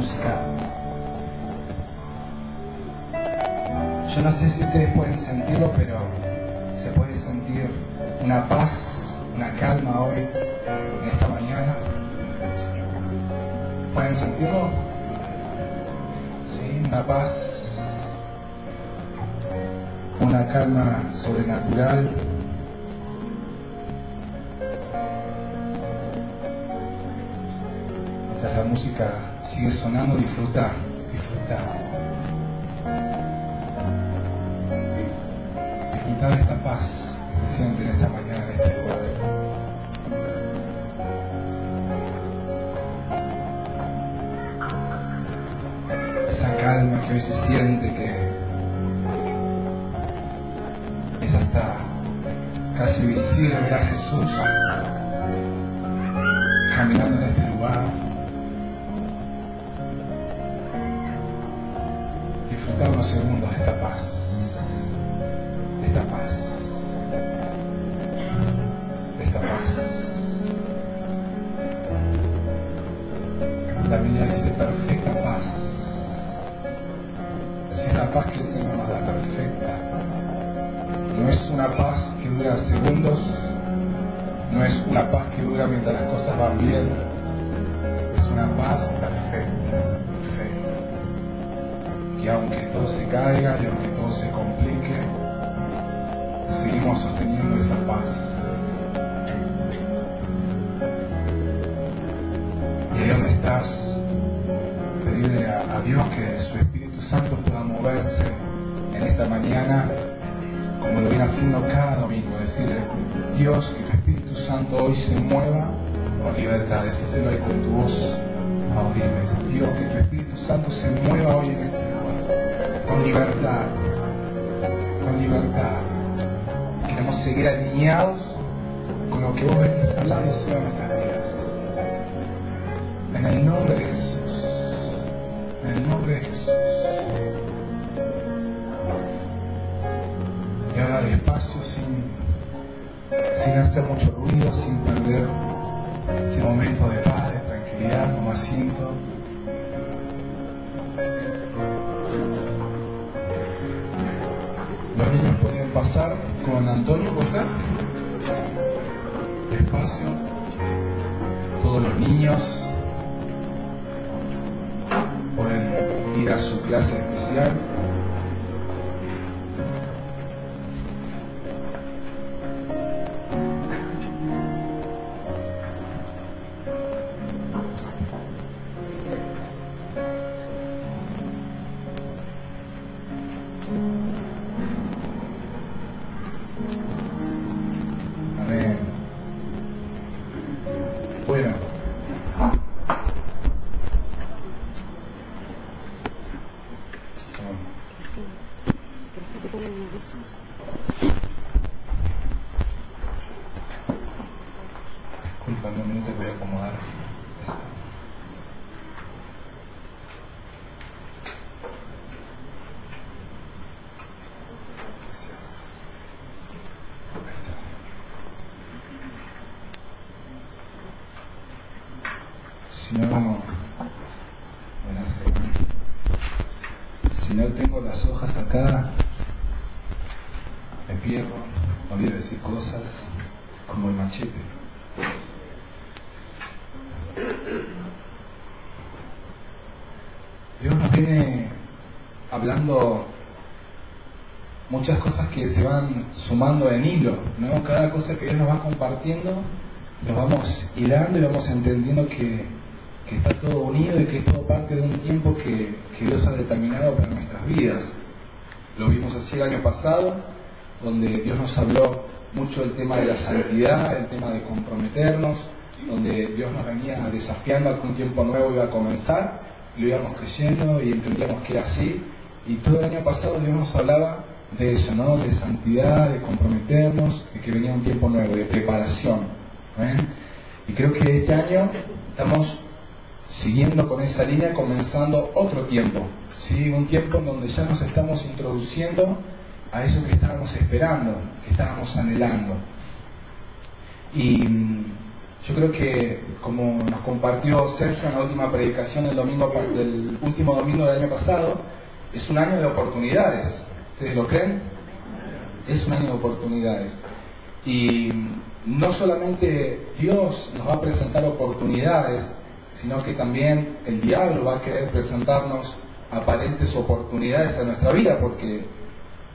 música. Yo no sé si ustedes pueden sentirlo, pero se puede sentir una paz, una calma hoy, en esta mañana. ¿Pueden sentirlo? Sí, una paz, una calma sobrenatural. Mientras la música sigue sonando, disfrutar. Disfrutar de esta paz que se siente en esta mañana, en este lugar. Esa calma que hoy se siente, que es hasta casi visible ver a Jesús caminando en este lugar. Disfrutar unos segundos de esta paz. De esta paz. La Biblia dice perfecta paz. Es esta paz que el Señor nos da, perfecta. No es una paz que dura segundos, no es una paz que dura mientras las cosas van bien, es una paz perfecta, que aunque todo se caiga y aunque todo se complique, seguimos sosteniendo esa paz. Y ahí donde estás, pedirle a Dios que su Espíritu Santo pueda moverse en esta mañana, como lo viene haciendo cada domingo. Decirle: Dios, que tu Espíritu Santo hoy se mueva con libertad. Decíselo ahí con tu voz audible. Dios, que tu Espíritu Santo se mueva hoy en este lugar con libertad, con libertad. Queremos seguir alineados con lo que vos venís hablando sobre nuestras vidas. En el nombre de Jesús, en el nombre de Jesús. Y ahora despacio, sin hacer mucho ruido, sin perder este momento de paz, de tranquilidad, toma asiento. Los niños pueden pasar con Antonio, ¿puede ser? Despacio. Todos los niños pueden ir a su clase especial. Amén. Bueno. Disculpame un minuto, voy a acomodar esto. Gracias. Si no tengo las hojas acá, me pierdo, no olvido decir cosas como el machete. Dios nos viene hablando muchas cosas que se van sumando en hilo, ¿no? Cada cosa que Dios nos va compartiendo, nos vamos hilando y vamos entendiendo que está todo unido y que es todo parte de un tiempo que Dios ha determinado para nuestras vidas. Lo vimos así el año pasado, donde Dios nos habló mucho del tema de la santidad, el tema de comprometernos, donde Dios nos venía desafiando a que un tiempo nuevo iba a comenzar, y lo íbamos creyendo y entendíamos que era así. Y todo el año pasado Dios nos hablaba de eso, ¿no? De santidad, de comprometernos, de que venía un tiempo nuevo, de preparación. Y creo que este año estamos siguiendo con esa línea, comenzando otro tiempo, ¿sí? Un tiempo en donde ya nos estamos introduciendo a eso que estábamos esperando, que estábamos anhelando. Y Yo creo que, como nos compartió Sergio en la última predicación del último domingo del año pasado, es un año de oportunidades. ¿Ustedes lo creen? Es un año de oportunidades. Y no solamente Dios nos va a presentar oportunidades, sino que también el diablo va a querer presentarnos aparentes oportunidades en nuestra vida, porque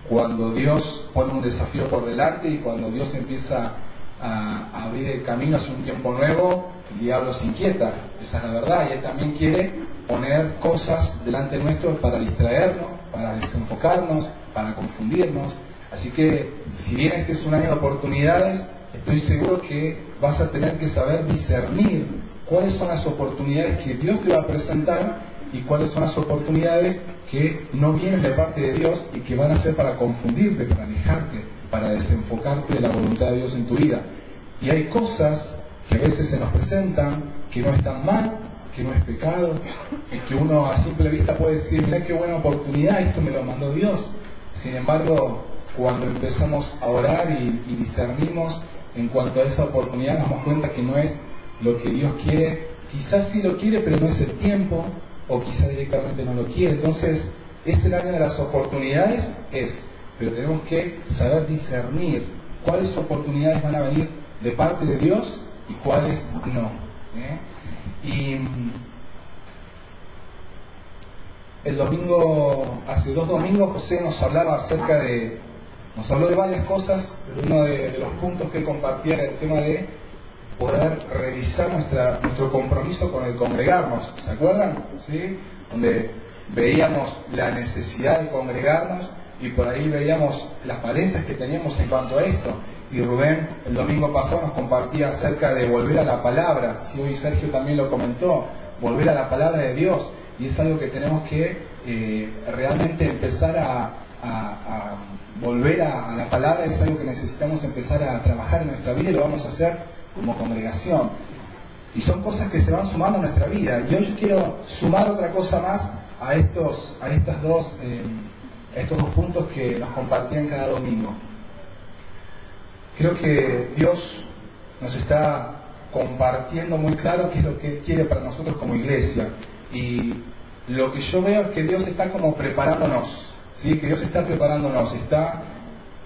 cuando Dios pone un desafío por delante y cuando Dios empieza a abrir el camino hacia un tiempo nuevo, el diablo se inquieta. Esa es la verdad, y él también quiere poner cosas delante nuestro para distraernos, para desenfocarnos, para confundirnos. Así que, si bien este es un año de oportunidades, estoy seguro que vas a tener que saber discernir cuáles son las oportunidades que Dios te va a presentar y cuáles son las oportunidades que no vienen de parte de Dios y que van a ser para confundirte, para alejarte, para desenfocarte de la voluntad de Dios en tu vida. Y hay cosas que a veces se nos presentan que no están mal, que no es pecado, y que uno a simple vista puede decir, mirá qué buena oportunidad, esto me lo mandó Dios. Sin embargo, cuando empezamos a orar y discernimos en cuanto a esa oportunidad, nos damos cuenta que no es lo que Dios quiere. Quizás sí lo quiere, pero no es el tiempo, o quizás directamente no lo quiere. Entonces, es el año de las oportunidades, pero tenemos que saber discernir cuáles oportunidades van a venir de parte de Dios y cuáles no. Y el domingo, hace 2 domingos, José nos habló de varias cosas, pero uno de los puntos que compartía era el tema de poder revisar nuestro compromiso con el congregarnos. ¿Se acuerdan? ¿Sí? Donde veíamos la necesidad de congregarnos y por ahí veíamos las falencias que teníamos en cuanto a esto. Y Rubén el domingo pasado nos compartía acerca de volver a la palabra. Sí, hoy Sergio también lo comentó, volver a la palabra de Dios. Y es algo que tenemos que realmente empezar a volver a la palabra. Es algo que necesitamos empezar a trabajar en nuestra vida y lo vamos a hacer como congregación. Y son cosas que se van sumando a nuestra vida. Y hoy yo quiero sumar otra cosa más a estos dos puntos que nos compartían cada domingo. Creo que Dios nos está compartiendo muy claro qué es lo que quiere para nosotros como iglesia. Y lo que yo veo es que Dios está como preparándonos, ¿sí? Que Dios está preparándonos, está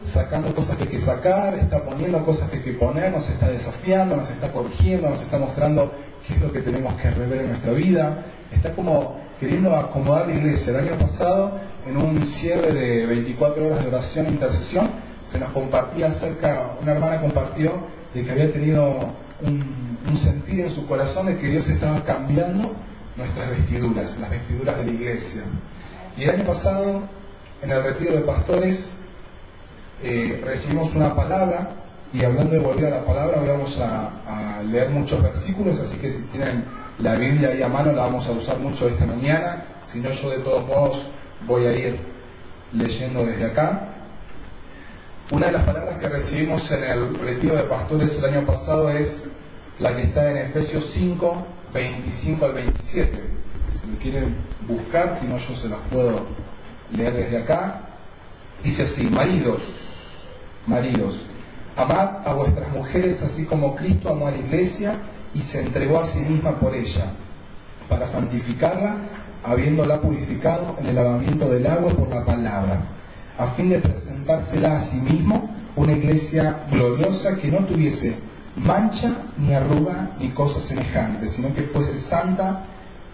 sacando cosas que hay que sacar, está poniendo cosas que hay que poner, nos está desafiando, nos está corrigiendo, nos está mostrando qué es lo que tenemos que rever en nuestra vida. Está como queriendo acomodar la iglesia. El año pasado, en un cierre de 24 horas de oración e intercesión, se nos compartía una hermana compartió de que había tenido un sentir en su corazón de que Dios estaba cambiando nuestras vestiduras, las vestiduras de la iglesia. Y el año pasado, en el retiro de pastores, recibimos una palabra, y hablando de volver a la palabra, vamos a leer muchos versículos, así que si tienen la Biblia ahí a mano, la vamos a usar mucho esta mañana. Si no, yo de todos modos voy a ir leyendo desde acá. Una de las palabras que recibimos en el retiro de pastores el año pasado es la que está en Efesios 5, 25 al 27. Si lo quieren buscar, si no yo se las puedo leer desde acá. Dice así: maridos, amad a vuestras mujeres así como Cristo amó a la iglesia y se entregó a sí misma por ella, para santificarla, habiéndola purificado en el lavamiento del agua por la palabra, a fin de presentársela a sí mismo una iglesia gloriosa que no tuviese mancha, ni arruga, ni cosa semejante, sino que fuese santa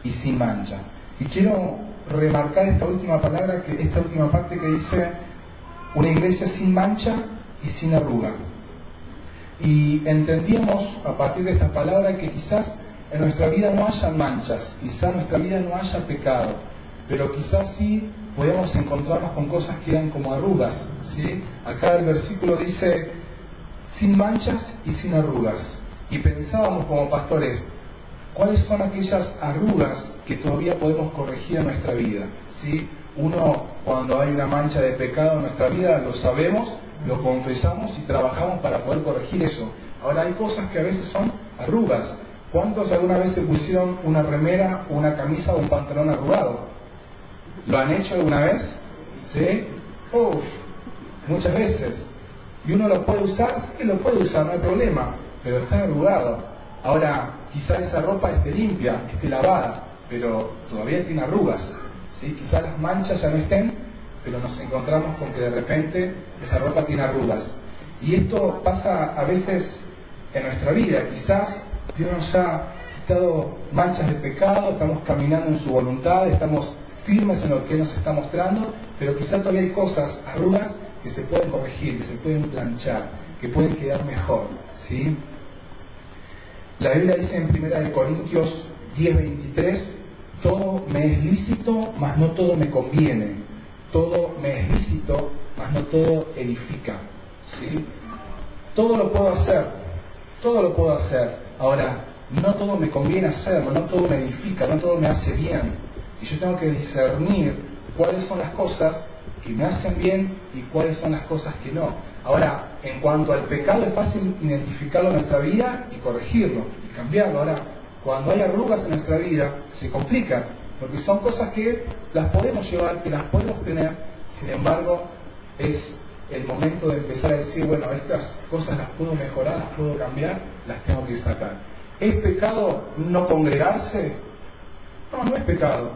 y sin mancha. Y quiero remarcar esta última parte que dice una iglesia sin mancha y sin arruga. Y entendíamos a partir de esta palabra que quizás en nuestra vida no haya manchas, quizás en nuestra vida no haya pecado, pero quizás sí podemos encontrarnos con cosas que eran como arrugas, ¿sí? Acá el versículo dice sin manchas y sin arrugas. Y pensábamos como pastores, ¿cuáles son aquellas arrugas que todavía podemos corregir en nuestra vida? ¿Sí? Uno, cuando hay una mancha de pecado en nuestra vida, lo sabemos, lo confesamos y trabajamos para poder corregir eso. Ahora, hay cosas que a veces son arrugas. ¿Cuántos alguna vez se pusieron una remera, una camisa o un pantalón arrugado? ¿Lo han hecho alguna vez? ¿Sí? Muchas veces. ¿Y uno lo puede usar? Sí, lo puede usar, no hay problema, pero está arrugado. Ahora, quizá esa ropa esté limpia, esté lavada, pero todavía tiene arrugas, ¿sí? Quizá las manchas ya no estén, pero nos encontramos con que de repente esa ropa tiene arrugas. Y esto pasa a veces en nuestra vida. Quizás Dios nos ha quitado manchas de pecado, estamos caminando en su voluntad, estamos firmes en lo que Él nos está mostrando, pero quizás todavía hay cosas, arrugas, que se pueden corregir, que se pueden planchar, que pueden quedar mejor, ¿sí? La Biblia dice en 1 Corintios 10:23, todo me es lícito, mas no todo me conviene. Todo me es lícito, mas no todo edifica, ¿sí? Todo lo puedo hacer, todo lo puedo hacer. Ahora, no todo me conviene hacerlo, no todo me edifica, no todo me hace bien. Y yo tengo que discernir cuáles son las cosas que me hacen bien y cuáles son las cosas que no. Ahora, en cuanto al pecado, es fácil identificarlo en nuestra vida y corregirlo y cambiarlo. Ahora, cuando hay arrugas en nuestra vida, se complica, porque son cosas que las podemos llevar, que las podemos tener. Sin embargo, es el momento de empezar a decir, bueno, estas cosas las puedo mejorar, las puedo cambiar, las tengo que sacar. ¿Es pecado no congregarse? No, no es pecado,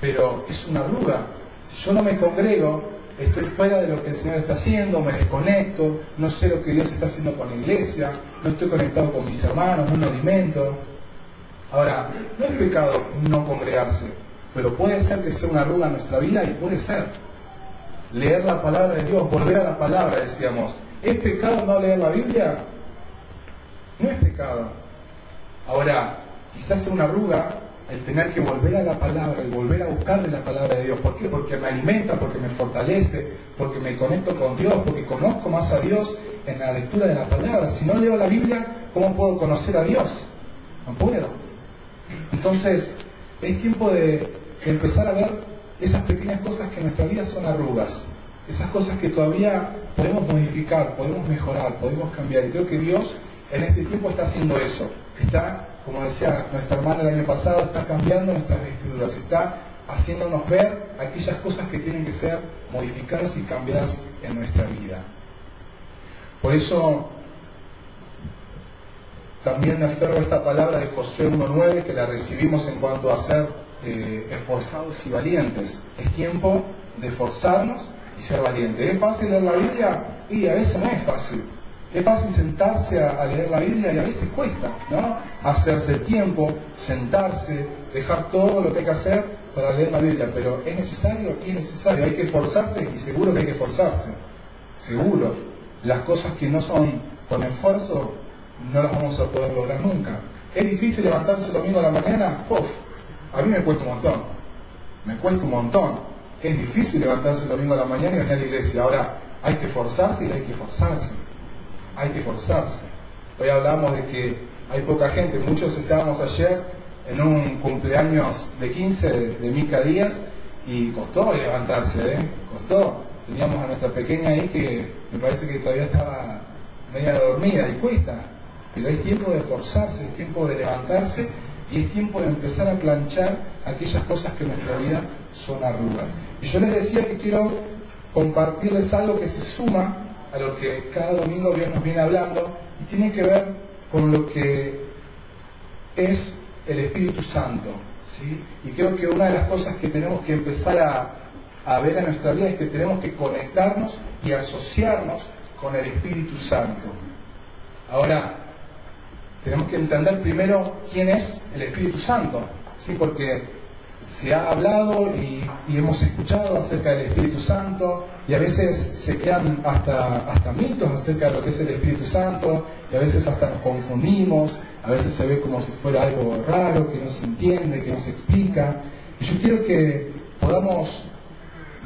pero es una arruga. Si yo no me congrego, estoy fuera de lo que el Señor está haciendo, me desconecto, no sé lo que Dios está haciendo con la iglesia, no estoy conectado con mis hermanos, no me alimento. Ahora, no es pecado no congregarse, pero puede ser que sea una arruga en nuestra vida y puede ser. Leer la palabra de Dios, volver a la palabra, decíamos. ¿Es pecado no leer la Biblia? No es pecado. Ahora, quizás sea una arruga el tener que volver a la palabra, el volver a buscar de la palabra de Dios. ¿Por qué? Porque me alimenta, porque me fortalece, porque me conecto con Dios, porque conozco más a Dios en la lectura de la palabra. Si no leo la Biblia, ¿cómo puedo conocer a Dios? No puedo. Entonces, es tiempo de empezar a ver esas pequeñas cosas que en nuestra vida son arrugas, esas cosas que todavía podemos modificar, podemos mejorar, podemos cambiar. Y creo que Dios en este tiempo está haciendo eso. Está, como decía nuestra hermana el año pasado, está cambiando nuestras vestiduras, está haciéndonos ver aquellas cosas que tienen que ser modificadas y cambiadas en nuestra vida. Por eso también me aferro a esta palabra de Josué 1:9, que la recibimos en cuanto a ser esforzados y valientes. Es tiempo de esforzarnos y ser valientes. ¿Es fácil leer la Biblia? Y a veces no es fácil. Es fácil sentarse a leer la Biblia y a veces cuesta, ¿no? Hacerse tiempo, sentarse, dejar todo lo que hay que hacer para leer la Biblia. Pero ¿es necesario? Y es necesario. Hay que esforzarse y seguro que hay que esforzarse. Seguro. Las cosas que no son con esfuerzo no las vamos a poder lograr nunca. ¿Es difícil levantarse el domingo a la mañana? ¡Uf! A mí me cuesta un montón. Me cuesta un montón. Es difícil levantarse el domingo a la mañana y venir a la iglesia. Ahora, hay que esforzarse y hay que esforzarse. Hay que esforzarse. Hoy hablamos de que hay poca gente. Muchos estábamos ayer en un cumpleaños de 15 de Mica Díaz y costó levantarse, costó. Teníamos a nuestra pequeña ahí que me parece que todavía estaba media dormida y cuesta. Pero es tiempo de esforzarse, es tiempo de levantarse y es tiempo de empezar a planchar aquellas cosas que en nuestra vida son arrugas. Y yo les decía que quiero compartirles algo que se suma a lo que cada domingo Dios nos viene hablando y tiene que ver con lo que es el Espíritu Santo, ¿sí? Y creo que una de las cosas que tenemos que empezar a ver en nuestra vida es que tenemos que conectarnos y asociarnos con el Espíritu Santo. Ahora, tenemos que entender primero quién es el Espíritu Santo, ¿sí? Porque se ha hablado y hemos escuchado acerca del Espíritu Santo y a veces se crean hasta mitos acerca de lo que es el Espíritu Santo y a veces hasta nos confundimos, a veces se ve como si fuera algo raro, que no se entiende, que no se explica. Y yo quiero que podamos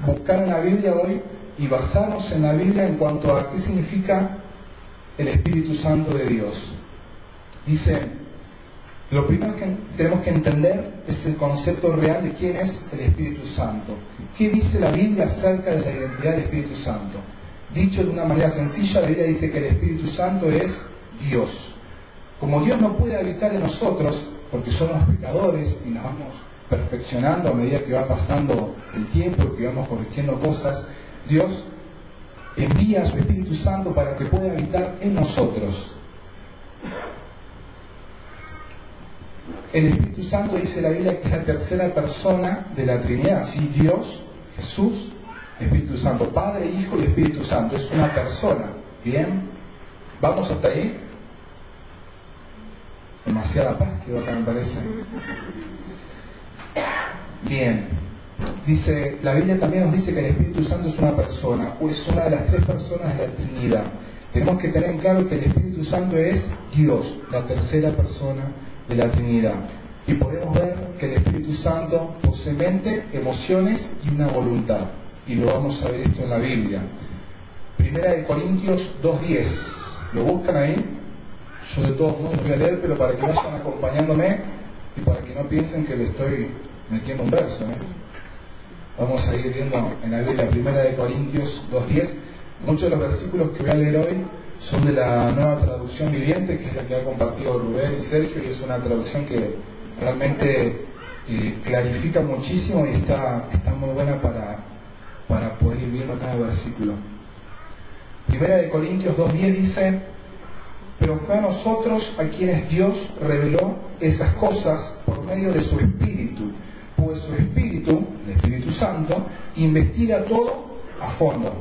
buscar en la Biblia hoy y basarnos en la Biblia en cuanto a qué significa el Espíritu Santo de Dios. Dice, lo primero que tenemos que entender es el concepto real de quién es el Espíritu Santo. ¿Qué dice la Biblia acerca de la identidad del Espíritu Santo? Dicho de una manera sencilla, la Biblia dice que el Espíritu Santo es Dios. Como Dios no puede habitar en nosotros, porque somos pecadores y nos vamos perfeccionando a medida que va pasando el tiempo, que vamos corrigiendo cosas, Dios envía a su Espíritu Santo para que pueda habitar en nosotros. El Espíritu Santo dice la Biblia que es la tercera persona de la Trinidad, ¿sí? Dios, Jesús, Espíritu Santo, Padre, Hijo y Espíritu Santo, es una persona, ¿bien? ¿Vamos hasta ahí? Demasiada paz quedó acá, me parece. Bien, dice, la Biblia también nos dice que el Espíritu Santo es una persona, o es una de las tres personas de la Trinidad. Tenemos que tener en claro que el Espíritu Santo es Dios, la tercera persona de la Trinidad. Y podemos ver que el Espíritu Santo posee mente, emociones y una voluntad. Y lo vamos a ver esto en la Biblia. Primera de Corintios 2:10. ¿Lo buscan ahí? Yo de todos modos voy a leer, pero para que vayan acompañándome y para que no piensen que le estoy metiendo un verso, Vamos a ir viendo en la Biblia, Primera de Corintios 2:10. Muchos de los versículos que voy a leer hoy son de la Nueva Traducción Viviente, que es la que ha compartido Rubén y Sergio, y es una traducción que realmente clarifica muchísimo y está muy buena para poder ir viendo cada versículo. Primera de Corintios 2:10 dice: pero fue a nosotros a quienes Dios reveló esas cosas por medio de su Espíritu, pues su Espíritu, el Espíritu Santo, investiga todo a fondo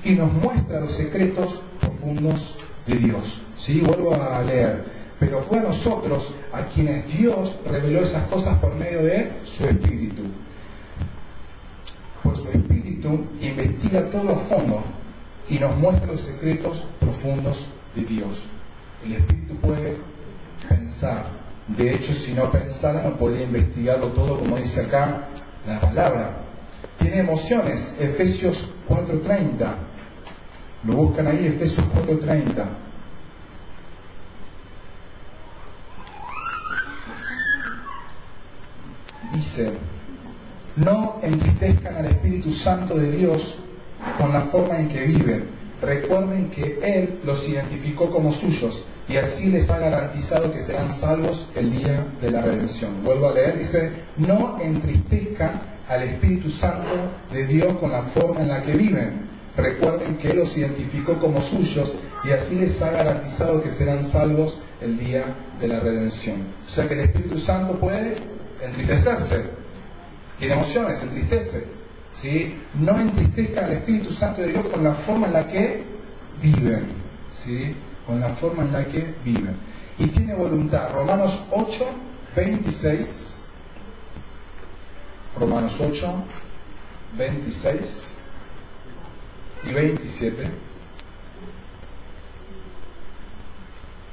y nos muestra los secretos profundos de Dios. ¿Sí? Vuelvo a leer. Pero fue a nosotros a quienes Dios reveló esas cosas por medio de su Espíritu. Pues su Espíritu investiga todo a fondo y nos muestra los secretos profundos de Dios. El Espíritu puede pensar. De hecho, si no pensara, no podría investigarlo todo, como dice acá la palabra. Tiene emociones. Efesios 4:30. Lo buscan ahí, Efesios 4:30. Dice: no entristezcan al Espíritu Santo de Dios con la forma en que viven. Recuerden que Él los identificó como suyos y así les ha garantizado que serán salvos el día de la redención. Vuelvo a leer, dice: no entristezcan al Espíritu Santo de Dios con la forma en la que viven. Recuerden que Él los identificó como suyos y así les ha garantizado que serán salvos el día de la redención. O sea que el Espíritu Santo puede entristecerse, tiene emociones, se entristece. ¿Sí? No entristezcan al Espíritu Santo de Dios con la forma en la que viven. ¿Sí? Con la forma en la que viven. Y tiene voluntad. Romanos 8:26. Romanos 8:26 y 27.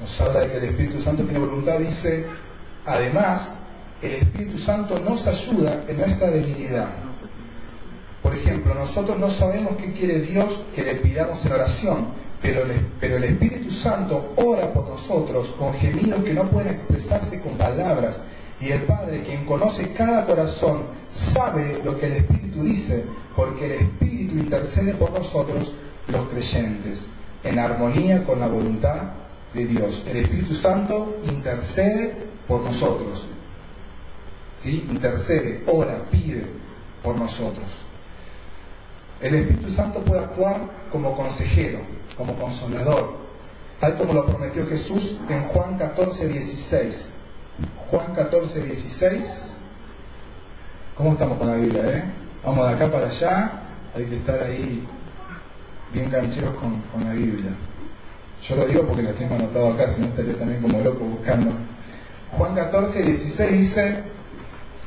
Nos habla de que el Espíritu Santo tiene voluntad. Dice: además, el Espíritu Santo nos ayuda en nuestra debilidad. Por ejemplo, nosotros no sabemos qué quiere Dios que le pidamos en oración, pero el Espíritu Santo ora por nosotros con gemidos que no pueden expresarse con palabras. Y el Padre, quien conoce cada corazón, sabe lo que el Espíritu dice, porque el Espíritu intercede por nosotros, los creyentes, en armonía con la voluntad de Dios. El Espíritu Santo intercede por nosotros. ¿Sí? Intercede, ora, pide por nosotros. El Espíritu Santo puede actuar como consejero, como consolador, tal como lo prometió Jesús en Juan 14:16. Juan 14:16. ¿Cómo estamos con la Biblia? Vamos de acá para allá, hay que estar ahí bien cancheros con la Biblia. Yo lo digo porque la tengo anotado acá, si no estaría también como loco buscando. Juan 14:16 dice: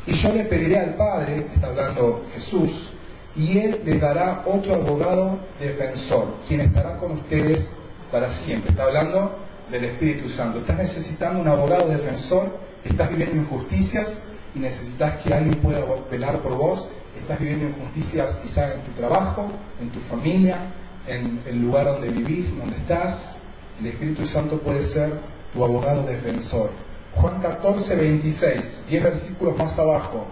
y yo le pediré al Padre, está hablando Jesús, y Él les dará otro abogado defensor, quien estará con ustedes para siempre. Está hablando del Espíritu Santo. Estás necesitando un abogado defensor, estás viviendo injusticias y necesitas que alguien pueda velar por vos. Estás viviendo injusticias quizás en tu trabajo, en tu familia, en el lugar donde vivís, donde estás. El Espíritu Santo puede ser tu abogado defensor. Juan 14:26, 10 versículos más abajo.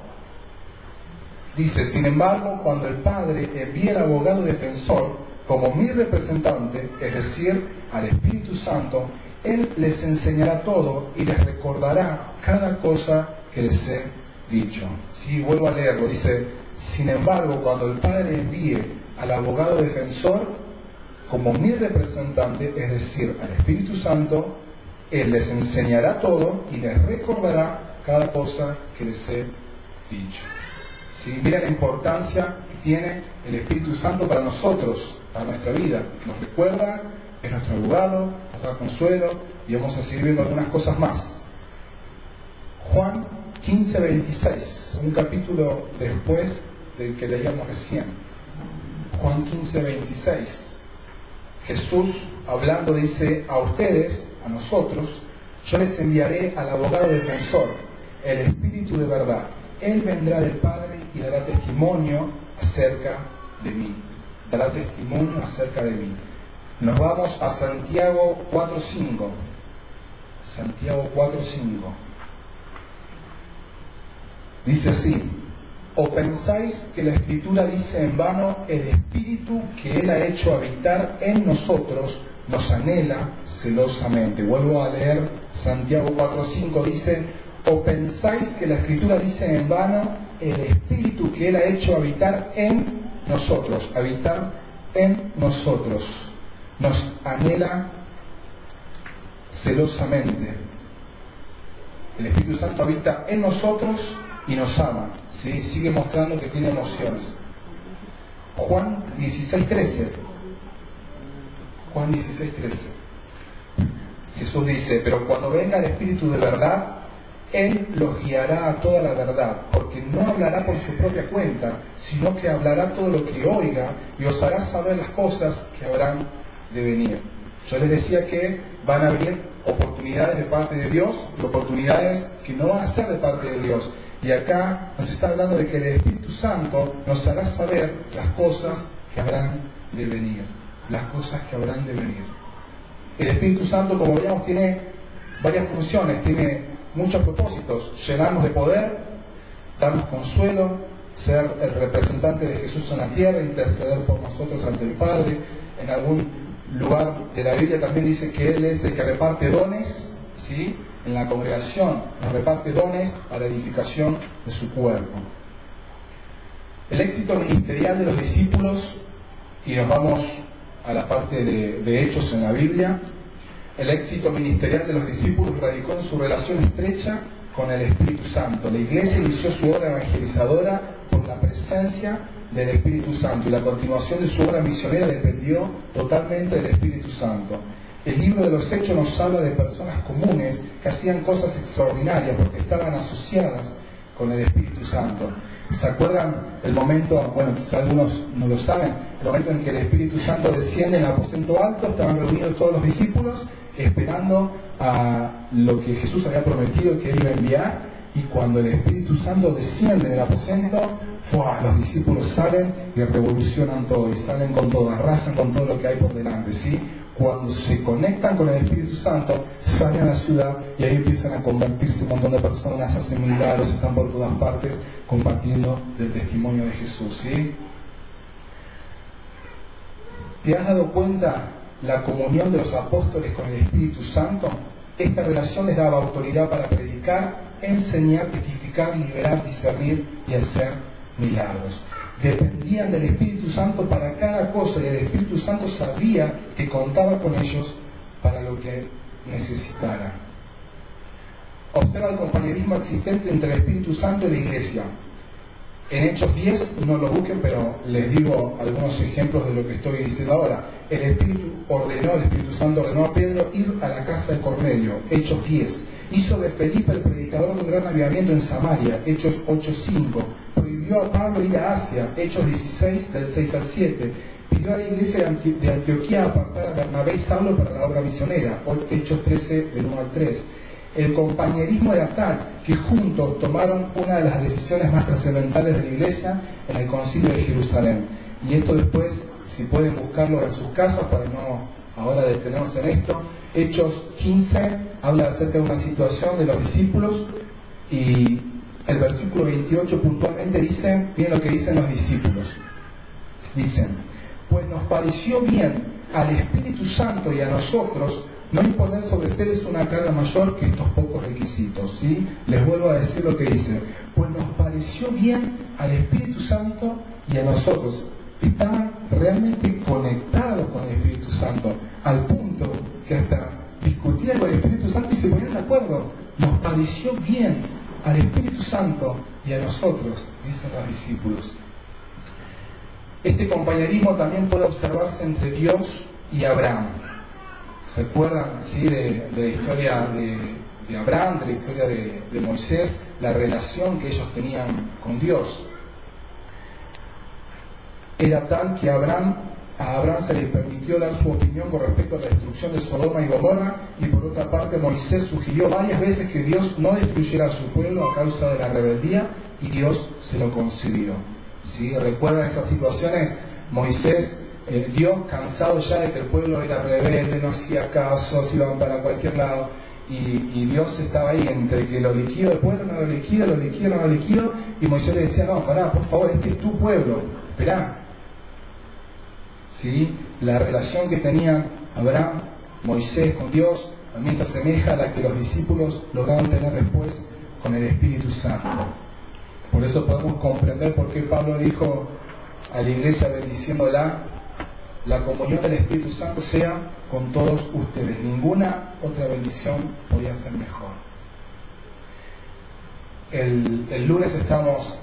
Dice: sin embargo, cuando el Padre envíe al abogado defensor como mi representante, es decir, al Espíritu Santo, Él les enseñará todo y les recordará cada cosa que les he dicho. Sí, vuelvo a leerlo. Dice: sin embargo, cuando el Padre envíe al abogado defensor como mi representante, es decir, al Espíritu Santo, Él les enseñará todo y les recordará cada cosa que les he dicho. ¿Sí? Mira la importancia que tiene el Espíritu Santo para nosotros, para nuestra vida. Nos recuerda, es nuestro abogado, nos da consuelo, y vamos a seguir viendo algunas cosas más. Juan 15:26, un capítulo después del que leíamos recién. Juan 15:26. Jesús, hablando, dice: a ustedes, a nosotros, yo les enviaré al abogado defensor, el Espíritu de verdad. Él vendrá del Padre y dará testimonio acerca de mí. Dará testimonio acerca de mí. Nos vamos a Santiago 4:5. Santiago 4:5. Dice así: ¿o pensáis que la Escritura dice en vano, el Espíritu que Él ha hecho habitar en nosotros nos anhela celosamente? Vuelvo a leer Santiago 4:5, dice: ¿o pensáis que la Escritura dice en vano, el Espíritu que Él ha hecho habitar en nosotros? Habitar en nosotros nos anhela celosamente. El Espíritu Santo habita en nosotros y nos ama, ¿sí? Sigue mostrando que tiene emociones. Juan 16:13. Juan 16:13. Jesús dice: pero cuando venga el Espíritu de verdad, Él los guiará a toda la verdad, porque no hablará por su propia cuenta, sino que hablará todo lo que oiga y os hará saber las cosas que habrán de venir. Yo les decía que van a venir oportunidades de parte de Dios y oportunidades que no van a ser de parte de Dios. Y acá nos está hablando de que el Espíritu Santo nos hará saber las cosas que habrán de venir. Las cosas que habrán de venir. El Espíritu Santo, como veíamos, tiene varias funciones, tiene muchos propósitos: llenarnos de poder, darnos consuelo, ser el representante de Jesús en la tierra, interceder por nosotros ante el Padre. En algún lugar de la Biblia también dice que Él es el que reparte dones, ¿sí? En la congregación nos reparte dones a la edificación de su cuerpo. El éxito ministerial de los discípulos, y nos vamos a la parte de Hechos en la Biblia. El éxito ministerial de los discípulos radicó en su relación estrecha con el Espíritu Santo. La Iglesia inició su obra evangelizadora por la presencia del Espíritu Santo, y la continuación de su obra misionera dependió totalmente del Espíritu Santo. El libro de los Hechos nos habla de personas comunes que hacían cosas extraordinarias porque estaban asociadas con el Espíritu Santo. ¿Se acuerdan el momento, bueno, quizá algunos no lo saben, el momento en que el Espíritu Santo desciende en el aposento alto? Estaban reunidos todos los discípulos esperando a lo que Jesús había prometido que Él iba a enviar, y cuando el Espíritu Santo desciende en el aposento, los discípulos salen y revolucionan todo, y salen con todo, arrasan con todo lo que hay por delante, ¿sí? Cuando se conectan con el Espíritu Santo, salen a la ciudad y ahí empiezan a convertirse un montón de personas, hacen milagros, están por todas partes compartiendo el testimonio de Jesús, ¿sí? ¿Te has dado cuenta la comunión de los apóstoles con el Espíritu Santo? Esta relación les daba autoridad para predicar, enseñar, testificar, liberar, discernir y hacer milagros. Dependían del Espíritu Santo para cada cosa, y el Espíritu Santo sabía que contaba con ellos para lo que necesitaran. Observa el compañerismo existente entre el Espíritu Santo y la Iglesia. En Hechos 10, no lo busquen, pero les digo algunos ejemplos de lo que estoy diciendo ahora. El Espíritu Santo ordenó a Pedro ir a la casa de Cornelio, Hechos 10. Hizo de Felipe el predicador de un gran avivamiento en Samaria, Hechos 8:5. Prohibió a Pablo ir a Asia, Hechos 16, del 6 al 7. Pidió a la iglesia de Antioquía apartar a Bernabé y Saulo para la obra misionera, Hechos 13, del 1 al 3. El compañerismo era tal que juntos tomaron una de las decisiones más trascendentales de la iglesia en el Concilio de Jerusalén. Y esto después, si pueden buscarlo en sus casas para no ahora detenernos en esto, Hechos 15 habla acerca de una situación de los discípulos, y el versículo 28 puntualmente dice, miren lo que dicen los discípulos. Dicen: pues nos pareció bien al Espíritu Santo y a nosotros no imponer sobre ustedes una carga mayor que estos pocos requisitos, ¿sí? Les vuelvo a decir lo que dice: pues nos pareció bien al Espíritu Santo y a nosotros. Estaban realmente conectados con el Espíritu Santo, al punto que hasta discutían con el Espíritu Santo y se ponían de acuerdo. Nos pareció bien al Espíritu Santo y a nosotros, dicen los discípulos. Este compañerismo también puede observarse entre Dios y Abraham. ¿Se acuerdan, sí, de la historia de Abraham, de la historia de Moisés, la relación que ellos tenían con Dios? Era tal que a Abraham se le permitió dar su opinión con respecto a la destrucción de Sodoma y Gomorra, y por otra parte Moisés sugirió varias veces que Dios no destruyera a su pueblo a causa de la rebeldía, y Dios se lo concedió. ¿Sí? ¿Recuerdan esas situaciones? Moisés, Dios, cansado ya de que el pueblo era rebelde, no hacía caso, se iban para cualquier lado, y Dios estaba ahí entre que lo liquido el pueblo, no lo liquido, lo liquido, no lo liquido, y Moisés le decía, no, pará, por favor, este es tu pueblo, esperá. ¿Sí? La relación que tenían Abraham, Moisés con Dios también se asemeja a la que los discípulos lograron tener después con el Espíritu Santo. Por eso podemos comprender por qué Pablo dijo a la iglesia bendiciéndola: la comunión del Espíritu Santo sea con todos ustedes. Ninguna otra bendición podía ser mejor. El lunes estábamos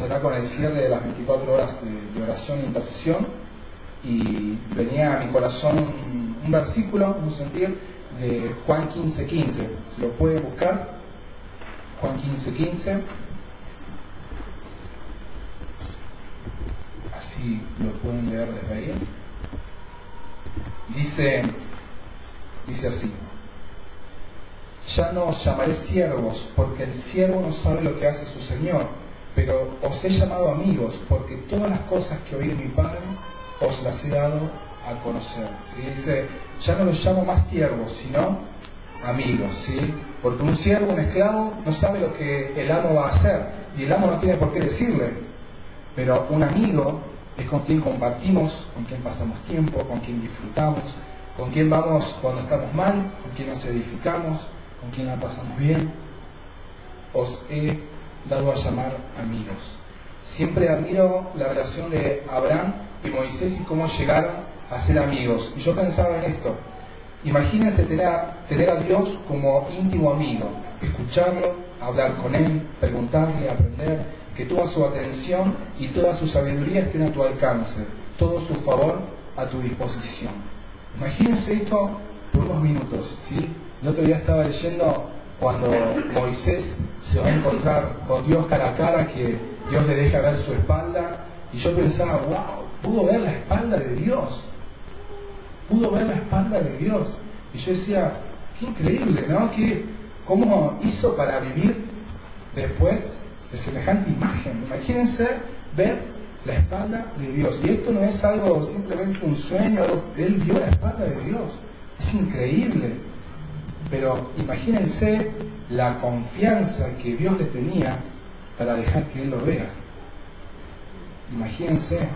acá con el cierre de las 24 horas de oración e intercesión, y venía a mi corazón un versículo, un sentir de Juan 15:15. Si lo pueden buscar, Juan 15:15. Así lo pueden leer desde ahí. Dice así: ya no os llamaré siervos, porque el siervo no sabe lo que hace su señor, pero os he llamado amigos, porque todas las cosas que oí de mi Padre os las he dado a conocer. ¿Sí? Dice, ya no los llamo más siervos, sino amigos. ¿Sí? Porque un siervo, un esclavo, no sabe lo que el amo va a hacer, y el amo no tiene por qué decirle. Pero un amigo es con quien compartimos, con quien pasamos tiempo, con quien disfrutamos, con quien vamos cuando estamos mal, con quien nos edificamos, con quien la pasamos bien. Os he dado a llamar amigos. Siempre admiro la relación de Abraham y Moisés y cómo llegaron a ser amigos. Y yo pensaba en esto: imagínense tener a Dios como íntimo amigo, escucharlo, hablar con Él, preguntarle, aprender, que toda su atención y toda su sabiduría estén a tu alcance, todo su favor a tu disposición. Imagínense esto por unos minutos, ¿sí? El otro día estaba leyendo cuando Moisés se va a encontrar con Dios cara a cara, que Dios le deja ver su espalda, y yo pensaba, wow, pudo ver la espalda de Dios, pudo ver la espalda de Dios, y yo decía, qué increíble, ¿no? ¿Cómo hizo para vivir después de semejante imagen? Imagínense ver la espalda de Dios, y esto no es algo simplemente un sueño, él vio la espalda de Dios, es increíble. Pero imagínense la confianza que Dios le tenía para dejar que él lo vea. Imagínense,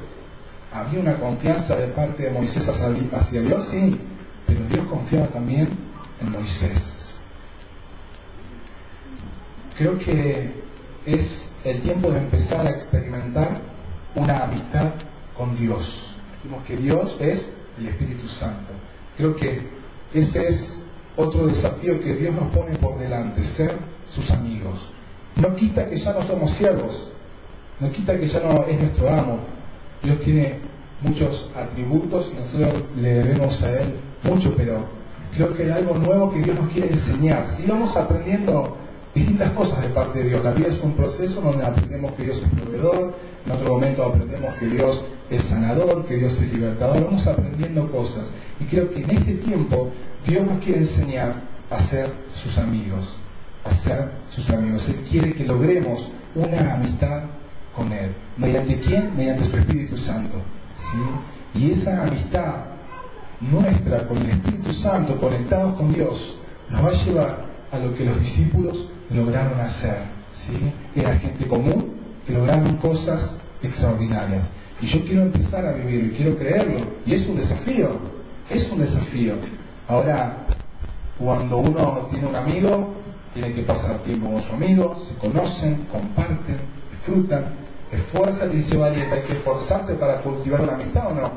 había una confianza de parte de Moisés hacia Dios, sí, pero Dios confiaba también en Moisés. Creo que es el tiempo de empezar a experimentar una amistad con Dios. Dijimos que Dios es el Espíritu Santo. Creo que ese es otro desafío que Dios nos pone por delante: ser sus amigos. No quita que ya no somos siervos, no quita que ya no es nuestro amo. Dios tiene muchos atributos y nosotros le debemos a Él mucho, pero creo que hay algo nuevo que Dios nos quiere enseñar. Si vamos aprendiendo distintas cosas de parte de Dios, la vida es un proceso donde aprendemos que Dios es proveedor, en otro momento aprendemos que Dios es sanador, que Dios es libertador, vamos aprendiendo cosas, y creo que en este tiempo Dios nos quiere enseñar a ser sus amigos, a ser sus amigos. Él quiere que logremos una amistad con Él. ¿Mediante quién? Mediante su Espíritu Santo, ¿sí? Y esa amistad nuestra con el Espíritu Santo, conectados con Dios, nos va a llevar a lo que los discípulos lograron hacer, ¿sí? Era gente común que lograron cosas extraordinarias. Y yo quiero empezar a vivirlo y quiero creerlo. Y es un desafío, es un desafío. Ahora, cuando uno tiene un amigo, tiene que pasar tiempo con su amigo, se conocen, comparten, disfrutan, esfuérzate, dice Valiente, hay que esforzarse para cultivar una amistad, ¿o no?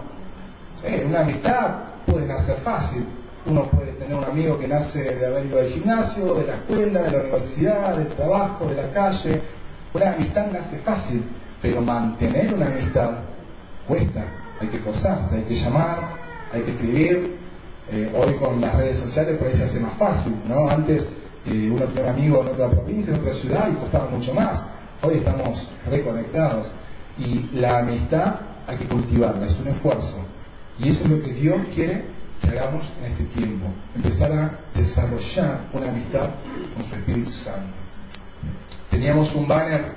Sí, una amistad puede nacer fácil, Uno puede tener un amigo que nace de haber ido al gimnasio, de la escuela, de la universidad, del trabajo, de la calle. Una amistad nace fácil, pero mantener una amistad cuesta. Hay que esforzarse, hay que llamar, hay que escribir. Hoy con las redes sociales por ahí se hace más fácil, ¿no? Antes uno tenía un amigo en otra provincia, en otra ciudad y costaba mucho más. Hoy estamos reconectados y la amistad hay que cultivarla, es un esfuerzo. Y eso es lo que Dios quiere que hagamos en este tiempo, empezar a desarrollar una amistad con su Espíritu Santo. Teníamos un banner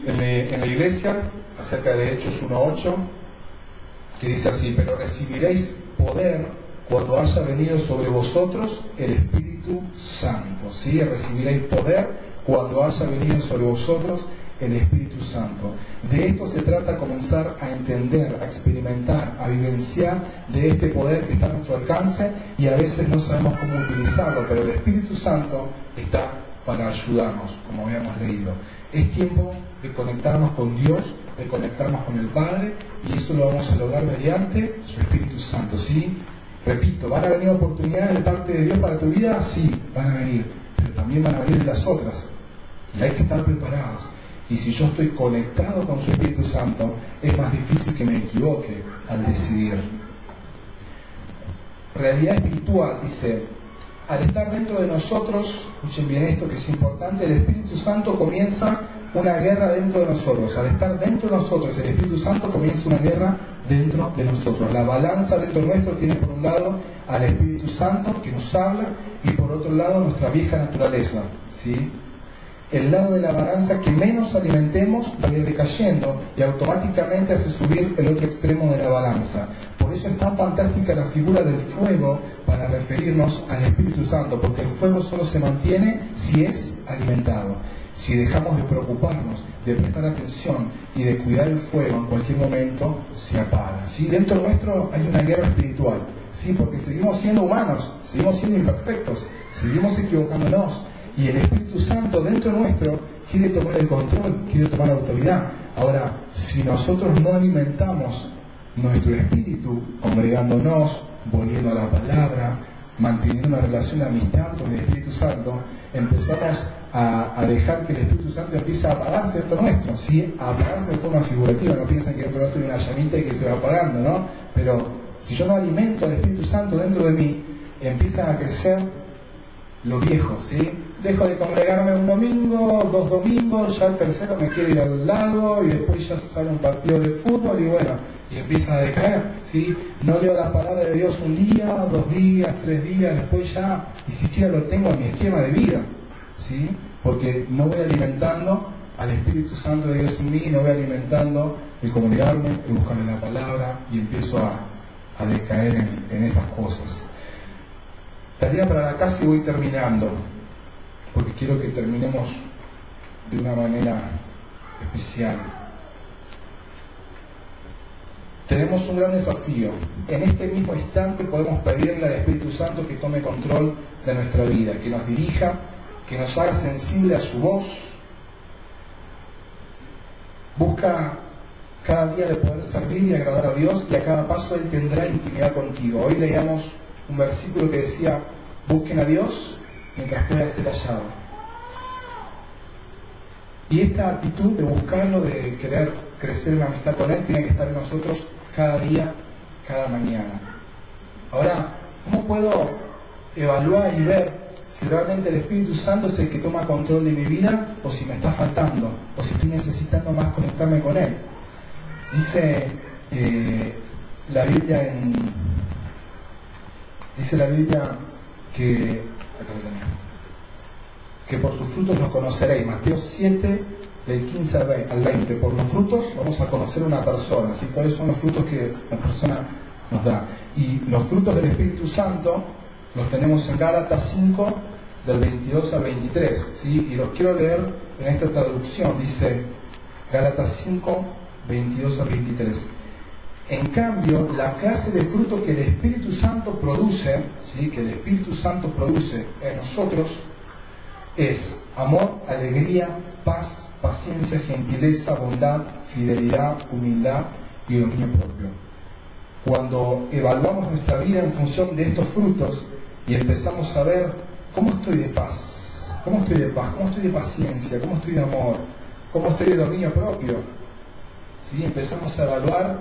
en la iglesia acerca de Hechos 1:8 que dice así: pero recibiréis poder cuando haya venido sobre vosotros el Espíritu Santo. ¿Sí? Recibiréis poder cuando haya venido sobre vosotros el Espíritu Santo. De esto se trata, comenzar a entender, a experimentar, a vivenciar de este poder que está a nuestro alcance y a veces no sabemos cómo utilizarlo, pero el Espíritu Santo está para ayudarnos, como habíamos leído. Es tiempo de conectarnos con Dios, de conectarnos con el Padre, y eso lo vamos a lograr mediante su Espíritu Santo, ¿sí? Repito, ¿van a venir oportunidades de parte de Dios para tu vida? Sí, van a venir, pero también van a venir las otras, y hay que estar preparados. Y si yo estoy conectado con su Espíritu Santo, es más difícil que me equivoque al decidir. Realidad espiritual, dice: al estar dentro de nosotros, escuchen bien esto que es importante, el Espíritu Santo comienza una guerra dentro de nosotros. Al estar dentro de nosotros, el Espíritu Santo comienza una guerra dentro de nosotros. La balanza dentro nuestro tiene por un lado al Espíritu Santo que nos habla y por otro lado nuestra vieja naturaleza, ¿sí? El lado de la balanza que menos alimentemos va a ir decayendo y automáticamente hace subir el otro extremo de la balanza. Por eso es tan fantástica la figura del fuego para referirnos al Espíritu Santo, porque el fuego solo se mantiene si es alimentado. Si dejamos de preocuparnos, de prestar atención y de cuidar el fuego, en cualquier momento se apaga, ¿sí? Dentro nuestro hay una guerra espiritual, ¿sí? Porque seguimos siendo humanos, seguimos siendo imperfectos, seguimos equivocándonos. Y el Espíritu Santo dentro nuestro quiere tomar el control, quiere tomar autoridad. Ahora, si nosotros no alimentamos nuestro espíritu, congregándonos, volviendo a la palabra, manteniendo una relación de amistad con el Espíritu Santo, empezamos a dejar que el Espíritu Santo empiece a apagarse dentro nuestro, ¿sí? A apagarse de forma figurativa. No piensen que dentro nuestro hay una llamita y que se va apagando, ¿no? Pero si yo no alimento al Espíritu Santo dentro de mí, empieza a crecer lo viejo, ¿sí? Dejo de congregarme un domingo, 2 domingos, ya el tercero me quiero ir al lago y después ya sale un partido de fútbol y bueno, y empieza a decaer, ¿sí? No leo la palabra de Dios un día, 2 días, 3 días, después ya ni siquiera lo tengo en mi esquema de vida, ¿sí? Porque no voy alimentando al Espíritu Santo de Dios en mí, no voy alimentando el congregarme, el buscarme la palabra y empiezo a decaer en esas cosas. Tarea para la casa y voy terminando, porque quiero que terminemos de una manera especial. Tenemos un gran desafío. En este mismo instante podemos pedirle al Espíritu Santo que tome control de nuestra vida, que nos dirija, que nos haga sensible a su voz. Busca cada día de poder servir y agradar a Dios, y a cada paso Él tendrá intimidad contigo. Hoy leíamos un versículo que decía: busquen a Dios mientras pueda ser hallado. Y esta actitud de buscarlo, de querer crecer en la amistad con Él, tiene que estar en nosotros cada día, cada mañana. Ahora, ¿cómo puedo evaluar y ver si realmente el Espíritu Santo es el que toma control de mi vida, o si me está faltando, o si estoy necesitando más conectarme con Él? Dice la Biblia que por sus frutos los conoceréis. Mateo 7, del 15 al 20. Por los frutos vamos a conocer a una persona, ¿sí? ¿Cuáles son los frutos que la persona nos da? Y los frutos del Espíritu Santo los tenemos en Gálatas 5, del 22 al 23, ¿sí? Y los quiero leer en esta traducción. Dice Gálatas 5, 22 al 23. En cambio, la clase de fruto que el Espíritu Santo produce, ¿sí? Que el Espíritu Santo produce en nosotros, es amor, alegría, paz, paciencia, gentileza, bondad, fidelidad, humildad y dominio propio. cuando evaluamos nuestra vida en función de estos frutos y empezamos a ver cómo estoy de paz, cómo estoy de paciencia, cómo estoy de amor, cómo estoy de dominio propio, ¿sí? Empezamos a evaluar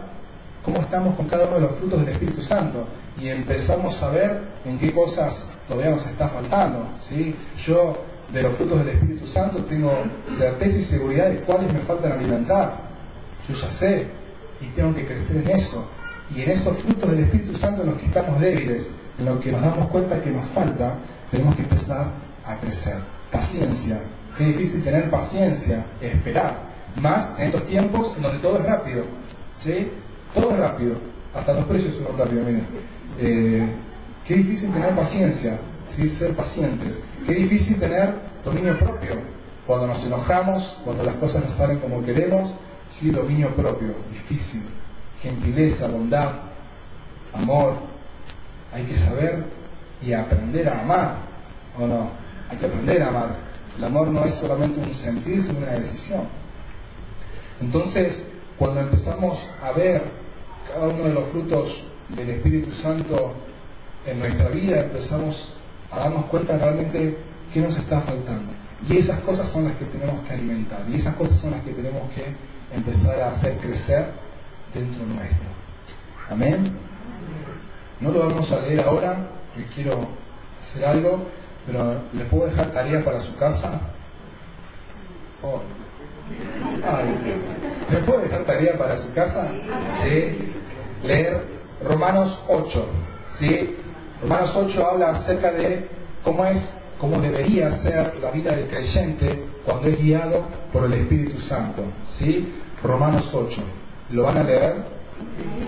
cómo estamos con cada uno de los frutos del Espíritu Santo y empezamos a ver en qué cosas todavía nos está faltando, ¿sí? Yo de los frutos del Espíritu Santo tengo certeza y seguridad de cuáles me faltan alimentar. Yo ya sé y tengo que crecer en eso. Y en esos frutos del Espíritu Santo en los que estamos débiles, en los que nos damos cuenta que nos falta, tenemos que empezar a crecer. Paciencia. Qué difícil tener paciencia, esperar. Más en estos tiempos en donde todo es rápido, ¿sí? Todo es rápido. Hasta los precios son rápidos, miren. Qué difícil tener paciencia, ¿sí? Ser pacientes. Qué difícil tener dominio propio. Cuando nos enojamos, cuando las cosas no salen como queremos, sí, dominio propio. Difícil. Gentileza, bondad, amor. Hay que saber y aprender a amar, ¿o no? Hay que aprender a amar. El amor no es solamente un sentir, sino una decisión. Entonces, cuando empezamos a ver cada uno de los frutos del Espíritu Santo en nuestra vida, empezamos a darnos cuenta realmente qué nos está faltando. Y esas cosas son las que tenemos que alimentar. Y esas cosas son las que tenemos que empezar a hacer crecer dentro nuestro. Amén. No lo vamos a leer ahora, porque quiero hacer algo, pero ¿les puedo dejar tarea para su casa? Oh. ¿Les puedo dejar tarea para su casa? Sí. Leer Romanos 8. ¿Sí? Romanos 8 habla acerca de cómo debería ser la vida del creyente cuando es guiado por el Espíritu Santo. ¿Sí? Romanos 8. ¿Lo van a leer?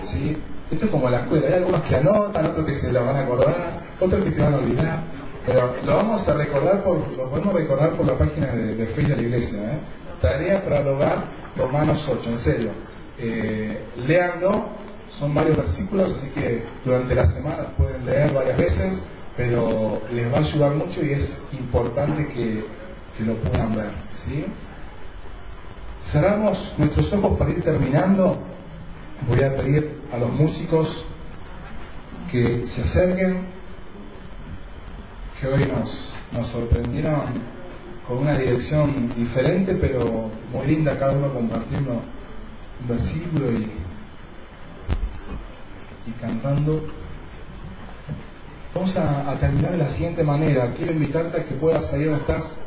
¿Sí? Esto es como la escuela. Hay algunos que anotan, otros que se lo van a acordar, otros que se van a olvidar. Pero lo vamos a recordar lo podemos recordar por la página de Facebook de la iglesia. Tarea para el hogar, Romanos 8, en serio. Léanlo, son varios versículos, así que durante la semana pueden leer varias veces, pero les va a ayudar mucho y es importante que lo puedan ver, ¿sí? Cerramos nuestros ojos para ir terminando. Voy a pedir a los músicos que se acerquen, que hoy nos sorprendieron con una dirección diferente, pero muy linda, cada uno compartiendo un versículo y cantando. Vamos a terminar de la siguiente manera. Quiero invitarte a que puedas ahí donde estás,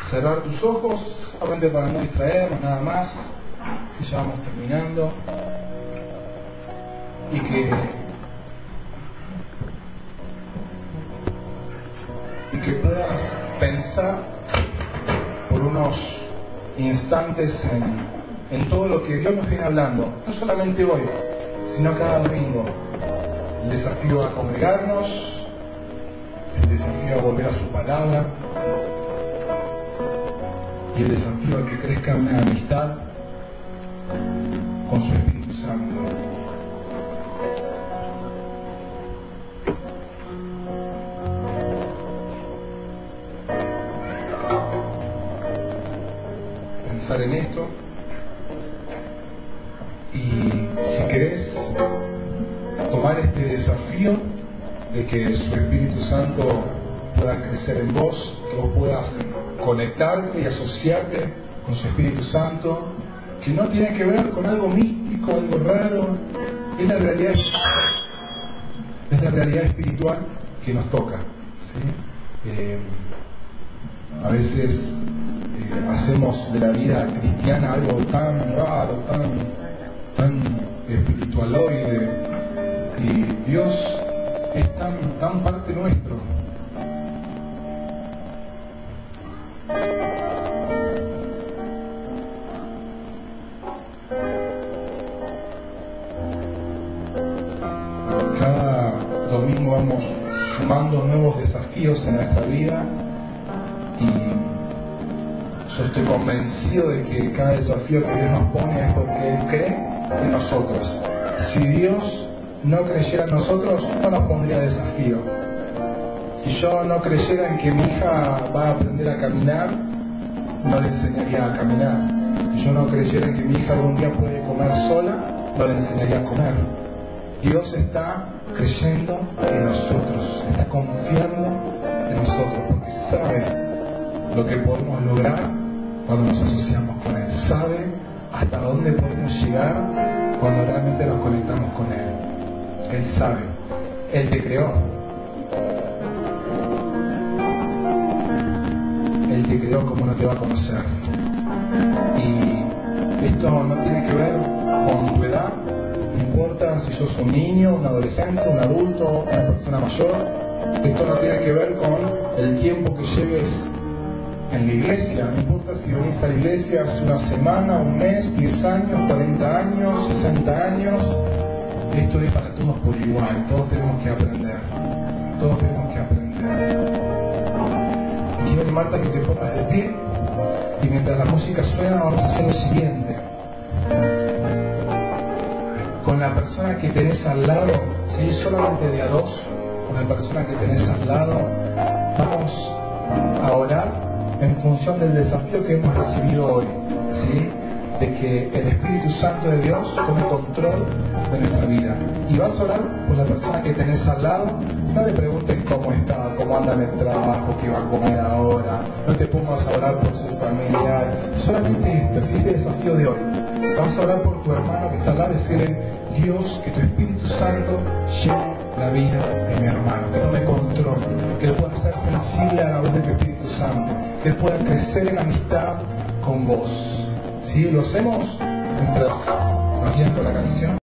cerrar tus ojos, solamente para no distraernos, nada más. Así ya vamos terminando. Y que puedas pensar por unos instantes en todo lo que Dios nos viene hablando, no solamente hoy, sino cada domingo. El desafío a congregarnos, el desafío a volver a su palabra y el desafío a que crezca una amistad con su Espíritu Santo. Pensar en esto y si querés tomar este desafío de que su Espíritu Santo pueda crecer en vos, que vos puedas conectarte y asociarte con su Espíritu Santo, que no tiene que ver con algo místico, algo raro, es la realidad espiritual que nos toca, ¿sí? A veces hacemos de la vida cristiana algo tan raro, tan espiritualoide, y Dios es tan parte nuestro. Cada domingo vamos sumando nuevos desafíos en nuestra vida y yo estoy convencido de que cada desafío que Dios nos pone es porque Él cree en nosotros. Si Dios no creyera en nosotros, no nos pondría desafío. Si yo no creyera en que mi hija va a aprender a caminar, no le enseñaría a caminar. Si yo no creyera en que mi hija algún día puede comer sola, no le enseñaría a comer. Dios está creyendo en nosotros, está confiando en nosotros, porque sabe lo que podemos lograr cuando nos asociamos con Él, sabe hasta dónde podemos llegar cuando realmente nos conectamos con Él. Él sabe, Él te creó. Él te creó, como no te va a conocer. Y esto no tiene que ver con tu edad, no importa si sos un niño, un adolescente, un adulto, una persona mayor. Esto no tiene que ver con el tiempo que lleves en la iglesia, no importa si venís a la iglesia hace una semana, un mes, 10 años, 40 años, 60 años. Esto es para todos por igual, todos tenemos que aprender, todos tenemos que aprender. Quiero animarte a que te pongas de pie y mientras la música suena vamos a hacer lo siguiente. Con la persona que tenés al lado, ¿sí? Solamente de a dos, con la persona que tenés al lado, vamos a orar en función del desafío que hemos recibido hoy, ¿sí? De que el Espíritu Santo de Dios tome control de nuestra vida. Y vas a orar por la persona que tenés al lado. No le preguntes cómo está, cómo anda en el trabajo, qué va a comer ahora. No te pongas a orar por su familiar. Solamente esto, es el desafío de hoy. Vas a orar por tu hermano que está al lado y decirle: Dios, que tu Espíritu Santo llene la vida de mi hermano, que tome control, que él pueda ser sensible a la voz de tu Espíritu Santo, que él pueda crecer en amistad con vos. ¿Sí? Lo hacemos mientras nos guían con la canción.